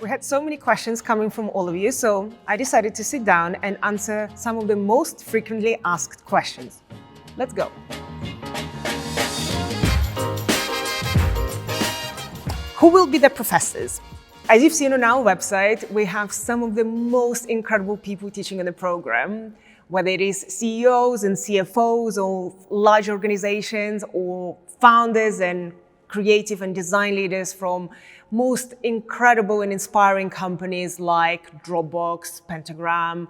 We had so many questions coming from all of you, so I decided to sit down and answer some of the most frequently asked questions. Let's go. Who will be the professors? As you've seen on our website, we have some of the most incredible people teaching in the program, whether it is CEOs and CFOs or large organizations or founders and creative and design leaders from most incredible and inspiring companies like Dropbox, Pentagram,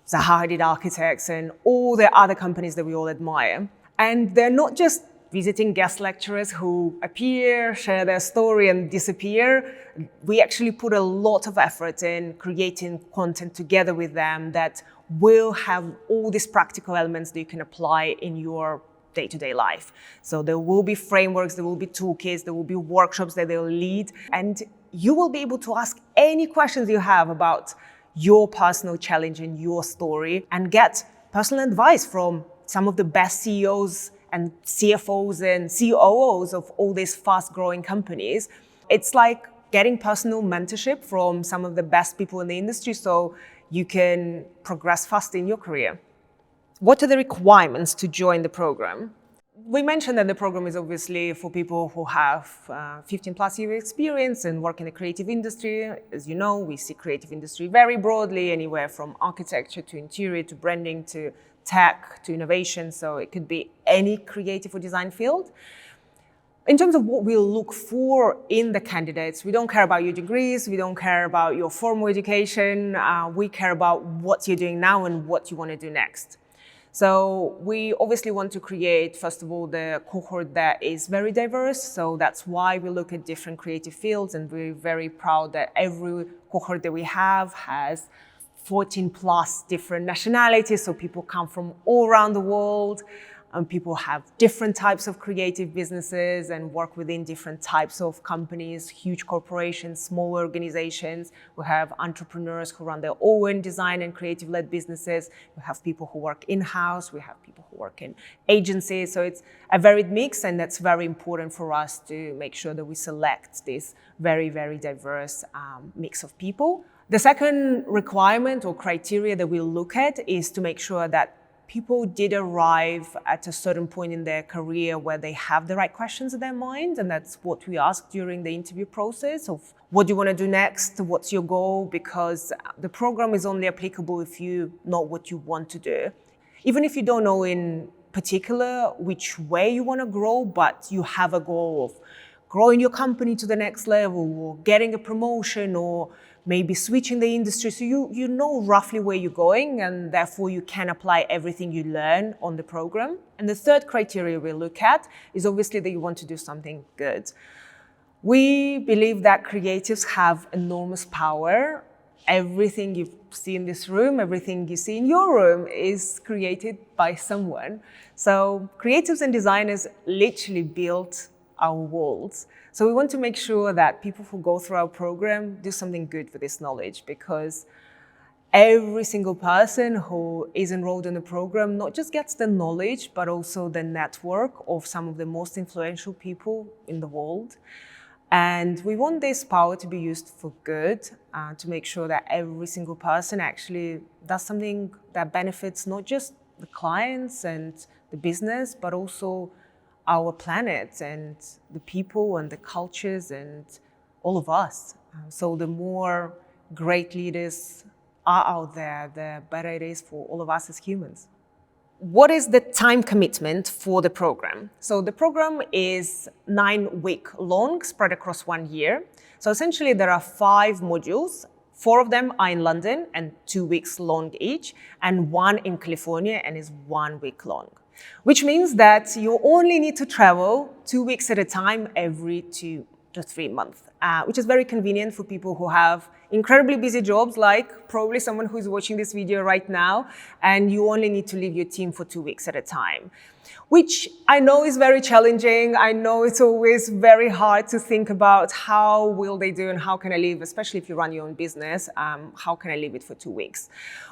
Zaha Hadid Architects, and all the other companies that we all admire. And they're not just visiting guest lecturers who appear, share their story and disappear. We actually put a lot of effort in creating content together with them that will have all these practical elements that you can apply in your day-to-day life. So there will be frameworks, there will be toolkits, there will be workshops that they'll lead, and you will be able to ask any questions you have about your personal challenge and your story and get personal advice from some of the best CEOs and CFOs and COOs of all these fast-growing companies. It's like getting personal mentorship from some of the best people in the industry so you can progress fast in your career. What are the requirements to join the program? We mentioned that the program is obviously for people who have 15 plus years experience and work in the creative industry. As you know, we see creative industry very broadly, anywhere from architecture to interior to branding to tech to innovation. So it could be any creative or design field. In terms of what we'll look for in the candidates, we don't care about your degrees, we don't care about your formal education, we care about what you're doing now and what you want to do next. So we obviously want to create, first of all, the cohort that is very diverse. So that's why we look at different creative fields, and we're very proud that every cohort that we have has 14 plus different nationalities. So people come from all around the world. People have different types of creative businesses and work within different types of companies, huge corporations, small organizations. We have entrepreneurs who run their own design and creative-led businesses. We have people who work in-house. We have people who work in agencies. So it's a varied mix, and that's very important for us to make sure that we select this very, very diverse mix of people. The second requirement or criteria that we'll look at is to make sure that people did arrive at a certain point in their career where they have the right questions in their mind. And that's what we ask during the interview process of what do you want to do next? What's your goal? Because the program is only applicable if you know what you want to do. Even if you don't know in particular which way you want to grow, but you have a goal of growing your company to the next level or getting a promotion or maybe switching the industry. So you know roughly where you're going, and therefore you can apply everything you learn on the program. And the third criteria we look at is obviously that you want to do something good. We believe that creatives have enormous power. Everything you see in this room, everything you see in your room is created by someone. So creatives and designers literally built our worlds. So we want to make sure that people who go through our program do something good with this knowledge, because every single person who is enrolled in the program not just gets the knowledge, but also the network of some of the most influential people in the world. And we want this power to be used for good, to make sure that every single person actually does something that benefits not just the clients and the business, but also our planet and the people and the cultures and all of us. So the more great leaders are out there, the better it is for all of us as humans. What is the time commitment for the program? So the program is 9-week long, spread across 1 year. So essentially there are 5 modules. 4 of them are in London and 2 weeks long each, and 1 in California and is 1 week long. Which means that you only need to travel 2 weeks at a time every 2 to 3 months, which is very convenient for people who have incredibly busy jobs, like probably someone who's watching this video right now, and you only need to leave your team for 2 weeks at a time, which I know is very challenging. I know it's always very hard to think about how will they do and how can I leave, especially if you run your own business, how can I leave it for 2 weeks?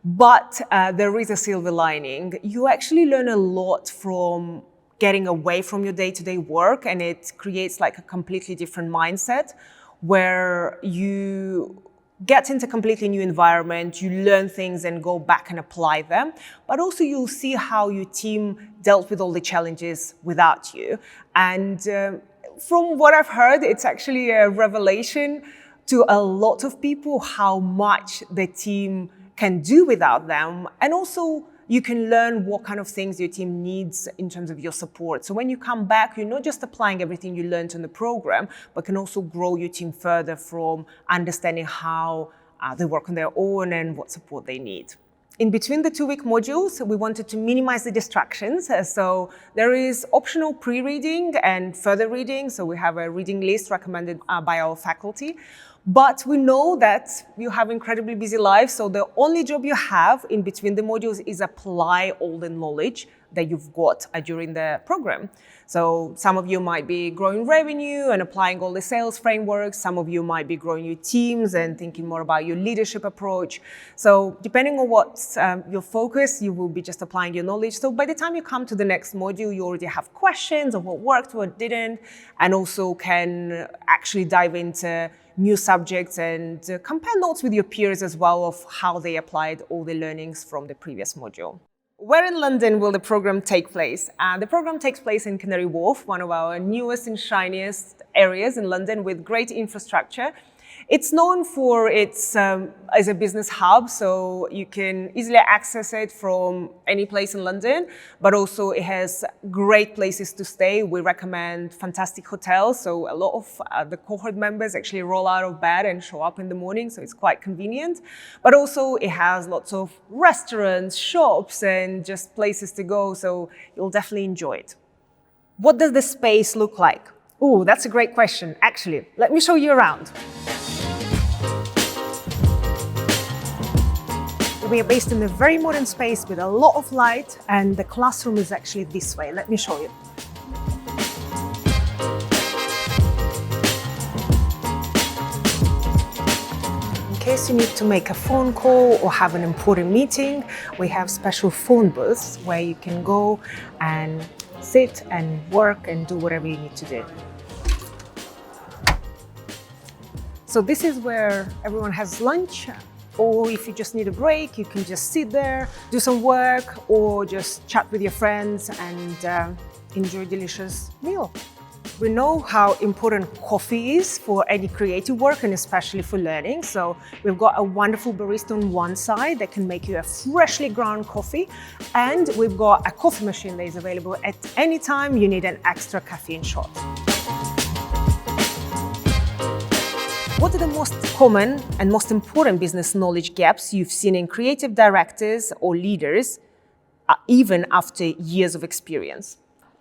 But there is a silver lining. You actually learn a lot from getting away from your day-to-day work, and it creates like a completely different mindset where you get into a completely new environment, you learn things and go back and apply them, but also you'll see how your team dealt with all the challenges without you. And from what I've heard, it's actually a revelation to a lot of people how much the team can do without them. And also you can learn what kind of things your team needs in terms of your support. So when you come back, you're not just applying everything you learned in the program, but can also grow your team further from understanding how they work on their own and what support they need. In between the 2-week modules, we wanted to minimize the distractions. So there is optional pre-reading and further reading. So we have a reading list recommended by our faculty. But we know that you have incredibly busy lives, so the only job you have in between the modules is apply all the knowledge that you've got during the program. So some of you might be growing revenue and applying all the sales frameworks. Some of you might be growing your teams and thinking more about your leadership approach. So depending on what's your focus, you will be just applying your knowledge. So by the time you come to the next module, you already have questions of what worked, what didn't, and also can actually dive into new subjects and compare notes with your peers as well of how they applied all the learnings from the previous module. Where in London will the program take place? The program takes place in Canary Wharf, one of our newest and shiniest areas in London with great infrastructure. It's known for its as a business hub, so you can easily access it from any place in London, but also it has great places to stay. We recommend fantastic hotels, so a lot of the cohort members actually roll out of bed and show up in the morning, so it's quite convenient. But also it has lots of restaurants, shops, and just places to go, so you'll definitely enjoy it. What does the space look like? Oh, that's a great question. Actually, let me show you around. We are based in a very modern space with a lot of light, and the classroom is actually this way. Let me show you. In case you need to make a phone call or have an important meeting, we have special phone booths where you can go and sit and work and do whatever you need to do. So this is where everyone has lunch. Or if you just need a break, you can just sit there, do some work, or just chat with your friends and enjoy a delicious meal. We know how important coffee is for any creative work and especially for learning. So we've got a wonderful barista on one side that can make you a freshly ground coffee. And we've got a coffee machine that is available at any time you need an extra caffeine shot. What are the most common and most important business knowledge gaps you've seen in creative directors or leaders, even after years of experience?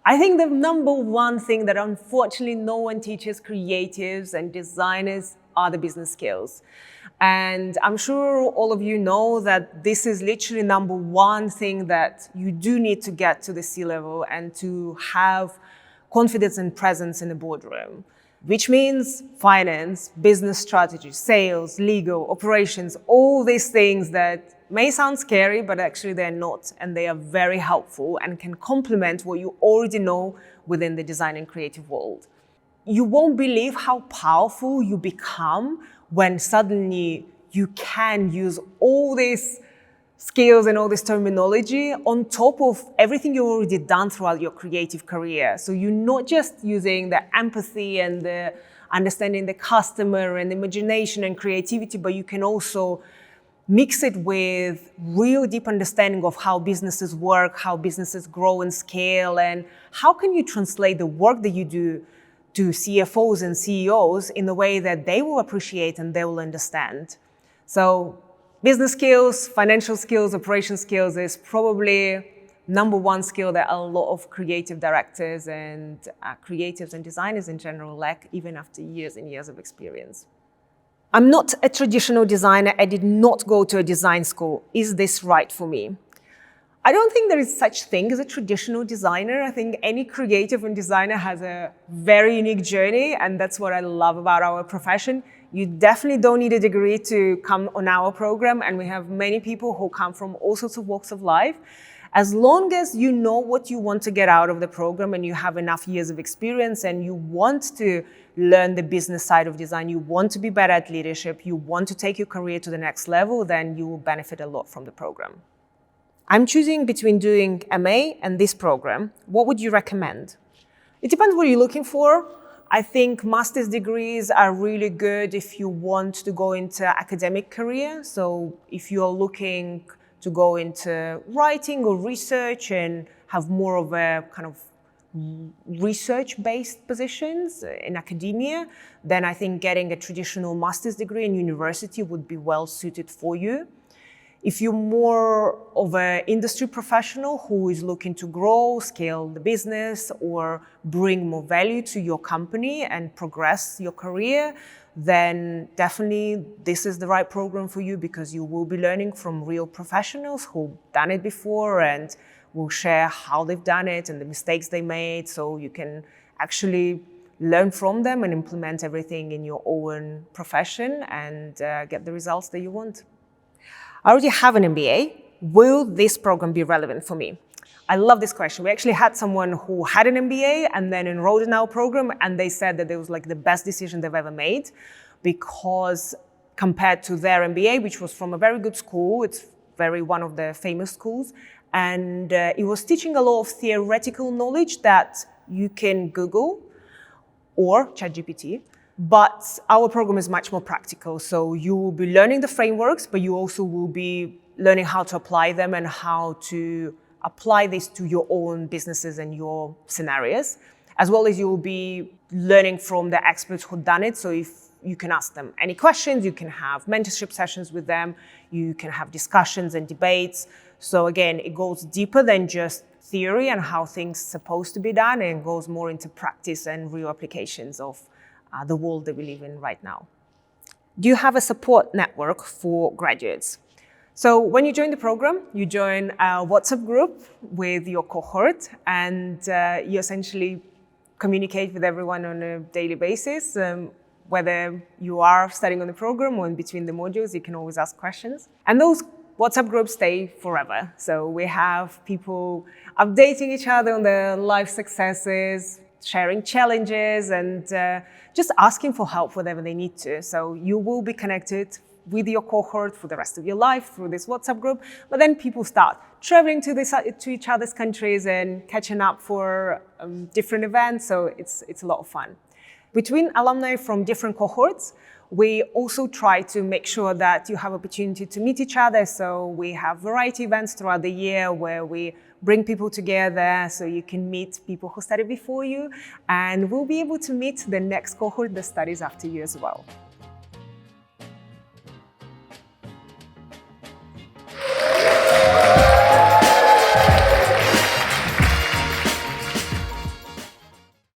I think the number one thing that unfortunately no one teaches creatives and designers are the business skills. And I'm sure all of you know that this is literally number one thing that you do need to get to the C-level and to have confidence and presence in the boardroom. Which means finance, business strategy, sales, legal, operations, all these things that may sound scary, but actually they're not. And they are very helpful and can complement what you already know within the design and creative world. You won't believe how powerful you become when suddenly you can use all these skills and all this terminology on top of everything you've already done throughout your creative career. So you're not just using the empathy and the understanding the customer and imagination and creativity, but you can also mix it with real deep understanding of how businesses work, how businesses grow and scale, and how can you translate the work that you do to CFOs and CEOs in a way that they will appreciate and they will understand. So business skills, financial skills, operation skills is probably number one skill that a lot of creative directors and creatives and designers in general lack, even after years and years of experience. I'm not a traditional designer. I did not go to a design school. Is this right for me? I don't think there is such thing as a traditional designer. I think any creative and designer has a very unique journey, and that's what I love about our profession. You definitely don't need a degree to come on our program, and we have many people who come from all sorts of walks of life. As long as you know what you want to get out of the program and you have enough years of experience and you want to learn the business side of design, you want to be better at leadership, you want to take your career to the next level, then you will benefit a lot from the program. I'm choosing between doing MA and this program. What would you recommend? It depends what you're looking for. I think master's degrees are really good if you want to go into academic career. So if you're looking to go into writing or research and have more of a kind of research-based positions in academia, then I think getting a traditional master's degree in university would be well suited for you. If you're more of an industry professional who is looking to grow, scale the business, or bring more value to your company and progress your career, then definitely this is the right program for you, because you will be learning from real professionals who've done it before and will share how they've done it and the mistakes they made, so you can actually learn from them and implement everything in your own profession and get the results that you want. I already have an MBA. Will this program be relevant for me? I love this question. We actually had someone who had an MBA and then enrolled in our program, and they said that it was like the best decision they've ever made, because compared to their MBA, which was from a very good school, it's one of the famous schools, and it was teaching a lot of theoretical knowledge that you can Google or ChatGPT. But our program is much more practical. So you will be learning the frameworks, but you also will be learning how to apply them and how to apply this to your own businesses and your scenarios, as well as you will be learning from the experts who've done it. So if you can ask them any questions, you can have mentorship sessions with them, you can have discussions and debates. So again, it goes deeper than just theory and how things are supposed to be done, and goes more into practice and real applications of the world that we live in right now. Do you have a support network for graduates? So when you join the program, you join a WhatsApp group with your cohort, and you essentially communicate with everyone on a daily basis. Whether you are studying on the program or in between the modules, you can always ask questions. And those WhatsApp groups stay forever. So we have people updating each other on their life successes, sharing challenges, and just asking for help whenever they need to. So you will be connected with your cohort for the rest of your life through this WhatsApp group. But then people start traveling to each other's countries and catching up for different events. So it's a lot of fun. Between alumni from different cohorts, we also try to make sure that you have opportunity to meet each other. So we have variety events throughout the year where we bring people together so you can meet people who studied before you, and we'll be able to meet the next cohort that studies after you as well.